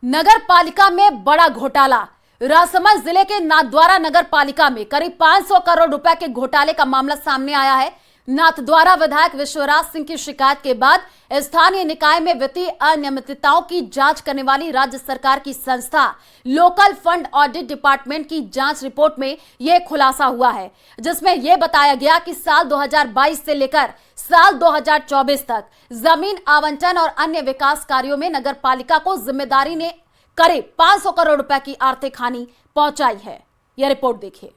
नगर पालिका में बड़ा घोटाला। राजसमंद जिले के नाथद्वारा नगर पालिका में करीब 500 करोड़ रुपए के घोटाले का मामला सामने आया है। नाथद्वारा विधायक विश्वराज सिंह की शिकायत के बाद स्थानीय निकाय में वित्तीय अनियमितताओं की जांच करने वाली राज्य सरकार की संस्था लोकल फंड ऑडिट डिपार्टमेंट की जांच रिपोर्ट में यह खुलासा हुआ है, जिसमें यह बताया गया कि साल 2022 से लेकर साल 2024 तक जमीन आवंटन और अन्य विकास कार्यों में नगर पालिका को जिम्मेदारी ने करीब 500 करोड़ रुपए की आर्थिक हानि पहुंचाई है। यह रिपोर्ट देखिए।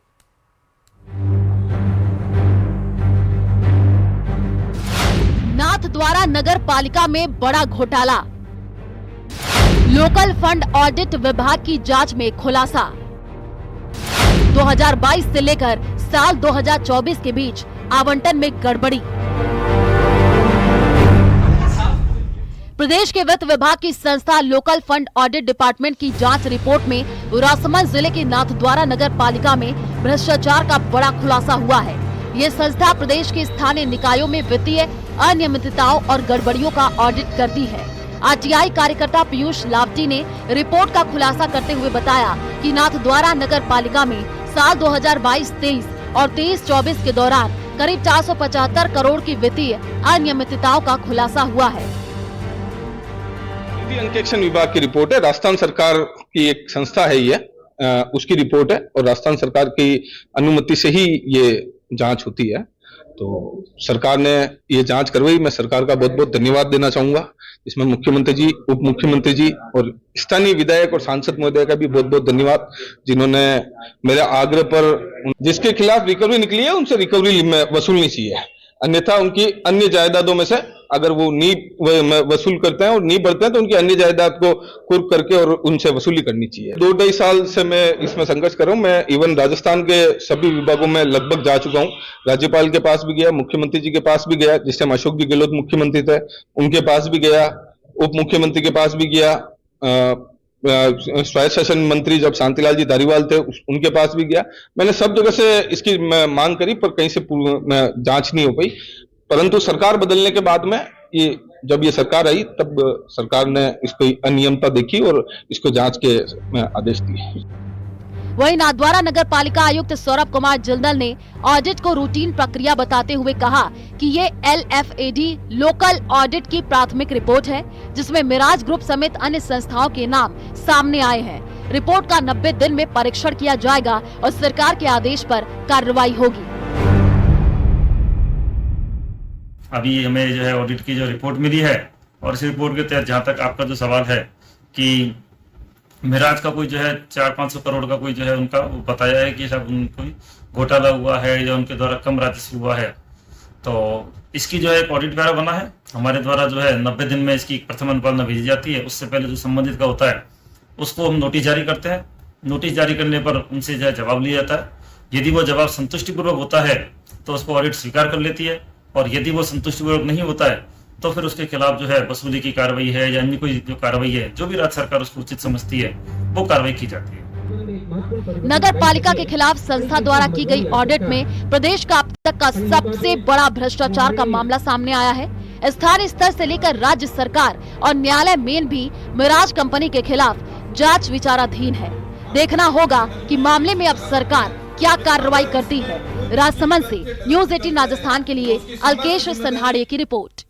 नाथद्वारा नगर पालिका में बड़ा घोटाला। लोकल फंड ऑडिट विभाग की जांच में खुलासा। 2022 से लेकर साल 2024 के बीच आवंटन में गड़बड़ी। प्रदेश के वित्त विभाग की संस्था लोकल फंड ऑडिट डिपार्टमेंट की जांच रिपोर्ट में राजसमंद जिले के नाथद्वारा नगर पालिका में भ्रष्टाचार का बड़ा खुलासा हुआ है। ये संस्था प्रदेश के स्थानीय निकायों में वित्तीय अनियमितताओं और गड़बड़ियों का ऑडिट करती है। आरटीआई कार्यकर्ता पीयूष लावटी ने रिपोर्ट का खुलासा करते हुए बताया कि नाथद्वारा नगर पालिका में साल 2022-23 और 23-24 के दौरान करीब 475 करोड़ की वित्तीय अनियमितताओं का खुलासा हुआ है। निधि अंकेक्षण विभाग की रिपोर्ट है। राजस्थान सरकार की एक संस्था है, ये उसकी रिपोर्ट है और राजस्थान सरकार की अनुमति से ही ये जांच होती है। तो सरकार ने ये जांच करवाई। मैं सरकार का बहुत बहुत धन्यवाद देना चाहूंगा। इसमें मुख्यमंत्री जी, उप मुख्यमंत्री जी और स्थानीय विधायक और सांसद महोदय का भी बहुत बहुत धन्यवाद, जिन्होंने मेरे आग्रह पर जिसके खिलाफ रिकवरी निकली है उनसे रिकवरी वसूलनी चाहिए, अन्यथा उनकी अन्य जायदादों में से अगर वो नहीं वसूल करते हैं और नहीं बढ़ते हैं तो उनकी अन्य जायदाद को कुर्क करके और उनसे वसूली करनी चाहिए। 2-2.5 साल से मैं इसमें संघर्ष कर रहा हूँ। मैं इवन राजस्थान के सभी विभागों में लगभग जा चुका हूँ। राज्यपाल के पास भी गया, मुख्यमंत्री जी के पास भी गया, जिस टाइम अशोक जी गहलोत मुख्यमंत्री थे उनके पास भी गया, उप मुख्यमंत्री के पास भी गया, स्वायत्त शासन मंत्री जब शांतिलाल जी धारीवाल थे उनके पास भी गया। मैंने सब जगह से इसकी मांग करी पर कहीं से जांच नहीं हो पाई। परंतु सरकार बदलने के बाद में जब ये सरकार आई तब सरकार ने इसको अनियमितता देखी और इसको जांच के आदेश दिए। वहीं नाथद्वारा नगर पालिका आयुक्त सौरभ कुमार जिंदल ने ऑडिट को रूटीन प्रक्रिया बताते हुए कहा कि ये LFAD लोकल ऑडिट की प्राथमिक रिपोर्ट है, जिसमें मिराज ग्रुप समेत अन्य संस्थाओं के नाम सामने आए हैं। रिपोर्ट का 90 दिन में परीक्षण किया जाएगा और सरकार के आदेश पर कार्रवाई होगी। अभी हमें जो है ऑडिट की जो रिपोर्ट मिली है और इस रिपोर्ट के तहत जहाँ तक आपका जो सवाल है कि मिराज का कोई जो है 400-500 करोड़ का कोई जो है उनका बताया है कि सब कोई घोटाला हुआ है या उनके द्वारा कम राजस्व हुआ है, तो इसकी जो है एक ऑडिट ब्यूरो बना है हमारे द्वारा जो है 90 दिन में इसकी प्रथम अनुपालना भेजी जाती है। उससे पहले जो संबंधित का होता है उसको हम नोटिस जारी करते हैं। नोटिस जारी करने पर उनसे जो है जवाब लिया जाता है। यदि वो जवाब संतुष्टिपूर्वक होता है तो उसको ऑडिट स्वीकार कर लेती है और यदि वो संतुष्टिपूर्वक नहीं होता है तो फिर उसके खिलाफ जो है वसूली की कार्रवाई है या अन्य कोई जो कार्रवाई है जो भी राज्य सरकार उसको उचित समझती है वो कार्रवाई की जाती है। नगर पालिका के खिलाफ संस्था द्वारा की गई ऑडिट में प्रदेश का अब तक का सबसे बड़ा भ्रष्टाचार का मामला सामने आया है। स्थानीय स्तर से लेकर राज्य सरकार और न्यायालय में भी मिराज कंपनी के खिलाफ जांच विचाराधीन है। देखना होगा कि मामले में अब सरकार क्या कार्रवाई करती है। राजसमंद से न्यूज़ 18 राजस्थान के लिए अलकेश सन्हाड़े की रिपोर्ट।